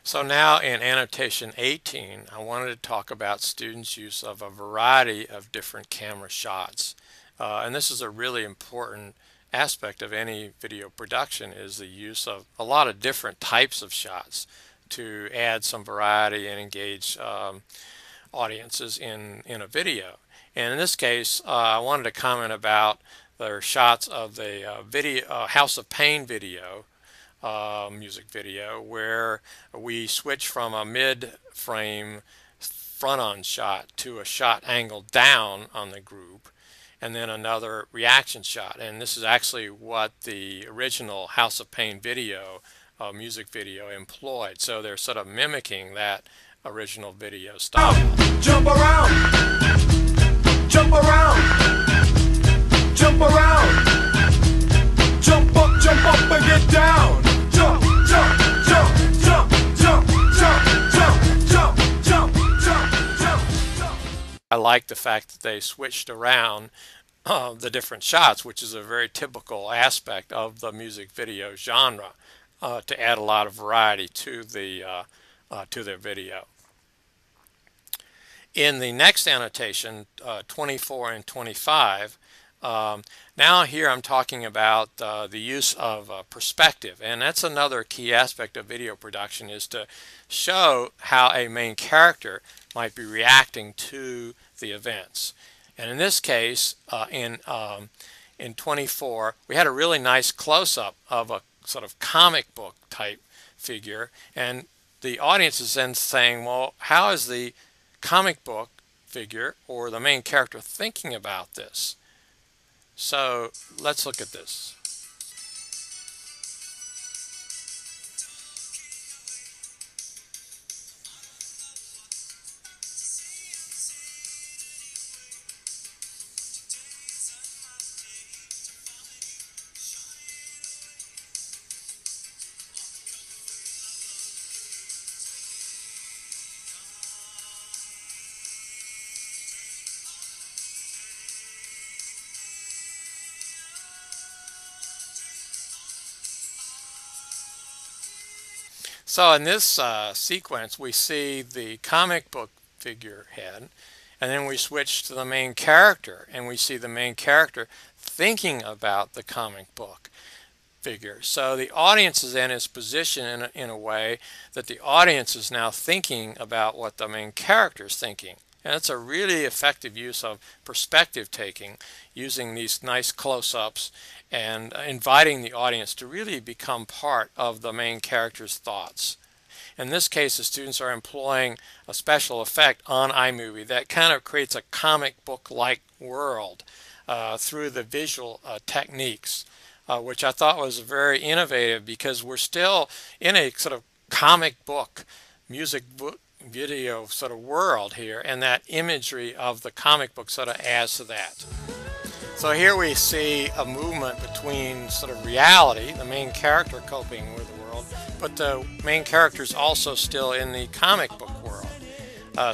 So now in annotation 18, I wanted to talk about students' use of a variety of different camera shots. And this is a really important aspect of any video production, is the use of a lot of different types of shots to add some variety and engage audiences in a video. And in this case, I wanted to comment about the shots of the House of Pain video, music video, where we switch from a mid-frame front-on shot to a shot angled down on the group, and then another reaction shot. And this is actually what the original House of Pain video, music video, employed. So they're sort of mimicking that original video style. Jump around, jump around, jump around, jump up and get down. Jump, jump, jump, jump, jump, jump, jump, jump, jump, jump, jump. I like the fact that they switched around the different shots, which is a very typical aspect of the music video genre, to add a lot of variety to their video. In the next annotation, 24 and 25, now here I'm talking about the use of perspective, and that's another key aspect of video production, is to show how a main character might be reacting to the events. And in this case, in 24, we had a really nice close-up of a sort of comic book type figure, and the audience is then saying, well, how is the comic book figure or the main character thinking about this? So let's look at this. So in this sequence, we see the comic book figurehead, and then we switch to the main character, and we see the main character thinking about the comic book figure. So the audience is in its position in a way that the audience is now thinking about what the main character is thinking. And it's a really effective use of perspective taking, using these nice close-ups and inviting the audience to really become part of the main character's thoughts. In this case, the students are employing a special effect on iMovie that kind of creates a comic book-like world through the visual techniques, which I thought was very innovative, because we're still in a sort of comic book music video sort of world here, and that imagery of the comic book sort of adds to that. So here we see a movement between sort of reality, the main character coping with the world, but the main character is also still in the comic book world.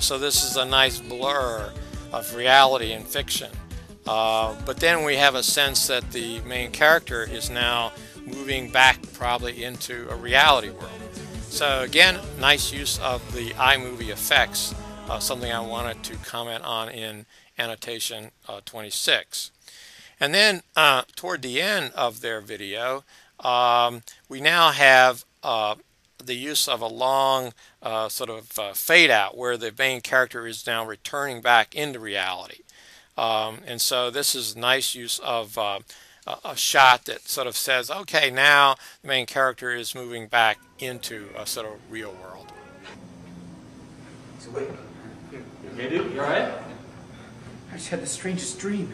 So this is a nice blur of reality and fiction. But then we have a sense that the main character is now moving back probably into a reality world. So again, nice use of the iMovie effects, something I wanted to comment on in annotation 26. And then toward the end of their video, we now have the use of a long sort of fade out, where the main character is now returning back into reality. And so this is nice use of a shot that sort of says, okay, now the main character is moving back into a sort of real world. So wait, you okay, dude? You alright? I just had the strangest dream.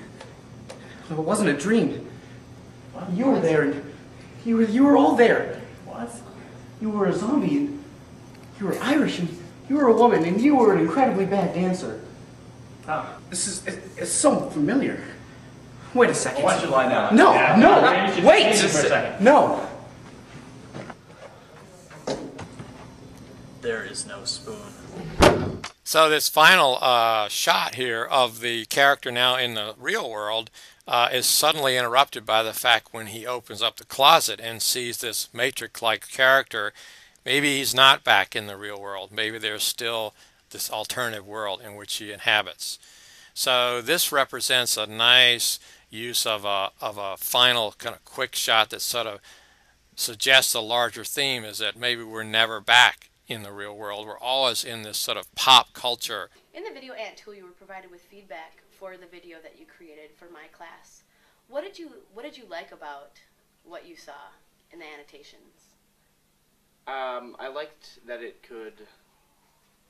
No, it wasn't a dream. What? You were there, and you were all there. What? You were a zombie, and you were Irish, and you were a woman, and you were an incredibly bad dancer. Oh. It's so familiar. Wait a second. Why don't you lie down? No, Yeah. no, Maybe you should wait! change it for a second. No. There is no spoon. So this final shot here of the character now in the real world is suddenly interrupted by the fact when he opens up the closet and sees this Matrix-like character Maybe he's not back in the real world. Maybe there's still this alternative world in which he inhabits. So this represents a nice use of a final kind of quick shot that sort of suggests a larger theme, is that maybe we're never back in the real world. We're always in this sort of pop culture. In the Video Ant tool, you were provided with feedback for the video that you created for my class. What did you like about what you saw in the annotations? I liked that it could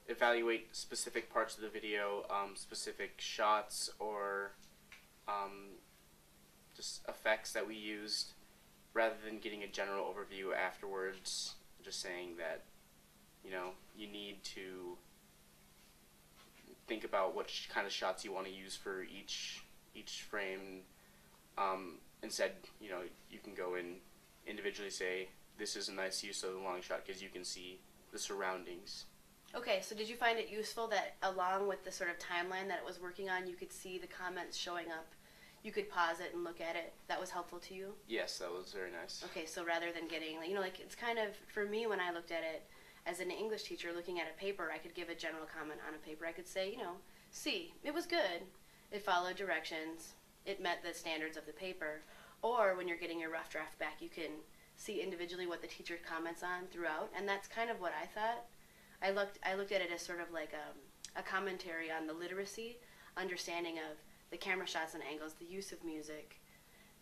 evaluate specific parts of the video, specific shots or just effects that we used, rather than getting a general overview afterwards, just saying that, you know, you need to think about what kind of shots you want to use for each frame. Instead, you know, you can go and individually say, this is a nice use of the long shot because you can see the surroundings. Okay, so did you find it useful that along with the sort of timeline that it was working on, you could see the comments showing up? You could pause it and look at it. That was helpful to you? Yes, that was very nice. Okay, so rather than getting, you know, like it's kind of, for me when I looked at it as an English teacher looking at a paper, I could give a general comment on a paper. I could say, you know, C, it was good. It followed directions. It met the standards of the paper. Or when you're getting your rough draft back, you can see individually what the teacher comments on throughout, and that's kind of what I thought. I looked at it as sort of like a commentary on the literacy, understanding of the camera shots and angles, the use of music,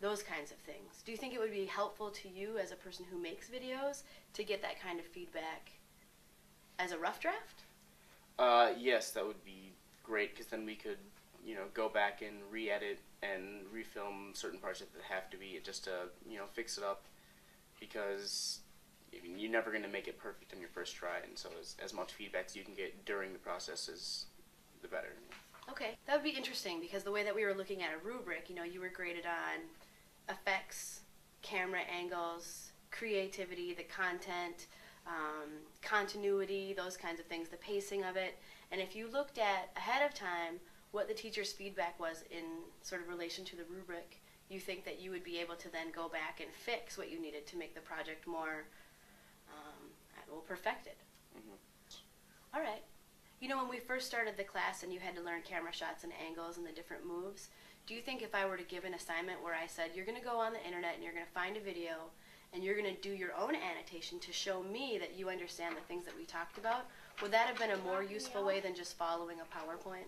those kinds of things. Do you think it would be helpful to you as a person who makes videos to get that kind of feedback as a rough draft? Yes, that would be great, because then we could, you know, go back and re-edit and refilm certain parts that have to be, just to, you know, fix it up, because I mean, you're never going to make it perfect on your first try, and so as much feedback as you can get during the process is the better. Okay, that would be interesting, because the way that we were looking at a rubric, you know, you were graded on effects, camera angles, creativity, the content, continuity, those kinds of things, the pacing of it. And if you looked at ahead of time what the teacher's feedback was in sort of relation to the rubric, you think that you would be able to then go back and fix what you needed to make the project more well perfected. Mm-hmm. All right. You know, when we first started the class and you had to learn camera shots and angles and the different moves, do you think if I were to give an assignment where I said, you're going to go on the internet and you're going to find a video and you're going to do your own annotation to show me that you understand the things that we talked about, would that have been a more useful way than just following a PowerPoint?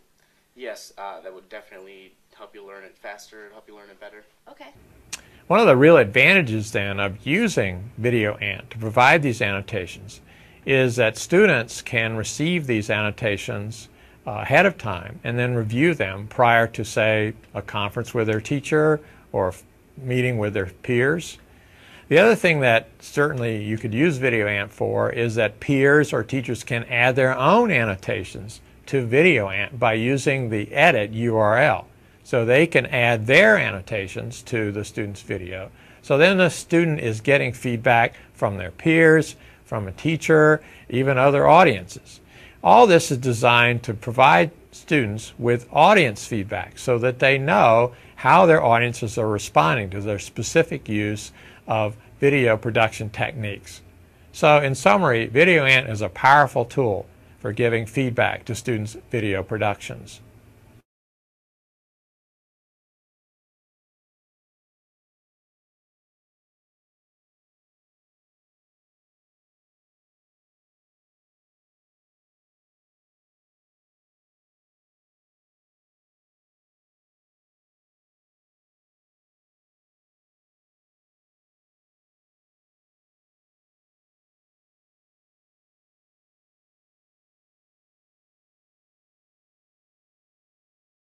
Yes, that would definitely help you learn it faster, help you learn it better. Okay. One of the real advantages then of using Video Ant to provide these annotations is that students can receive these annotations ahead of time and then review them prior to, say, a conference with their teacher or a meeting with their peers. The other thing that certainly you could use Video Ant for is that peers or teachers can add their own annotations to Video Ant by using the edit URL. So they can add their annotations to the student's video. So then the student is getting feedback from their peers, from a teacher, even other audiences. All this is designed to provide students with audience feedback so that they know how their audiences are responding to their specific use of video production techniques. So in summary, Video Ant is a powerful tool for giving feedback to students' video productions.